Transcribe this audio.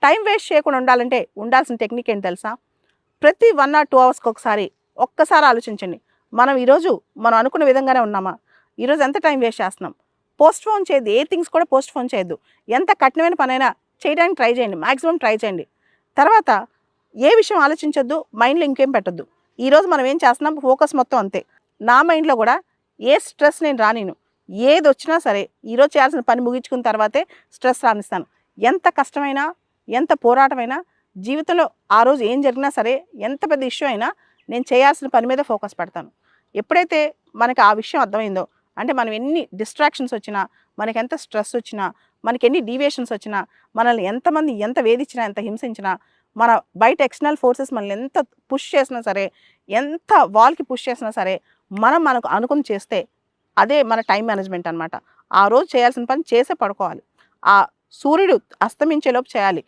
Time waste చేయకుండా ఉండాలంటే ఉండాల్సిన టెక్నిక్ ఏంటి తెలుసా? ప్రతి 1 ఆర్ 2 అవర్స్‌కి ఒకసారి ఒక్కసారి ఆలోచించండి. మనం ఈరోజు మనం అనుకున్న విధంగానే ఉన్నామా? ఈరోజు ఎంత టైం వేస్ట్ చేస్తున్నాం? పోస్ట్‌పోన్ చేయొద్దు. ఏ థింగ్స్ కూడా పోస్ట్‌పోన్ చేయొద్దు. ఎంత కఠినమైన పనైనా చేయడానికి ట్రై చేయండి. మాక్సిమం ట్రై చేయండి. తర్వాత ఏ విషయం ఆలోచించొద్దు. మైండ్‌లో ఇంకేం పెట్టొద్దు. ఈరోజు మనం ఏం చేస్తున్నాం ఫోకస్ మొత్తం అంతే. నా మైండ్‌లో కూడా ఏ స్ట్రెస్ నేను రానిను. ఏదొచ్చినా సరే ఈరోజు చేయాల్సిన పని ముగించుకున్న తర్వాతే స్ట్రెస్ రానిస్తాను. ఎంత కష్టమైనా, ఎంత పోరాటమైనా జీవితంలో ఆ రోజు ఏం జరిగినా సరే, ఎంత పెద్ద ఇష్యూ అయినా నేను చేయాల్సిన పని మీద ఫోకస్ పెడతాను. ఎప్పుడైతే మనకు ఆ విషయం అర్థమైందో, అంటే మనం ఎన్ని డిస్ట్రాక్షన్స్ వచ్చినా, మనకెంత స్ట్రెస్ వచ్చినా, మనకెన్ని డీవియేషన్స్ వచ్చినా, మనల్ని ఎంతమంది ఎంత వేధించినా, ఎంత హింసించినా, మన బయట ఎక్స్టర్నల్ ఫోర్సెస్ మనల్ని ఎంత పుష్ చేసినా సరే, ఎంత వాల్‌కి పుష్ చేసినా సరే, మనం మనకు అనుకుని చేస్తే అదే మన టైం మేనేజ్‌మెంట్ అనమాట. ఆ రోజు చేయాల్సిన పని చేసే పడుకోవాలి. ఆ సూర్యుడు అస్తమించేలోపు చేయాలి.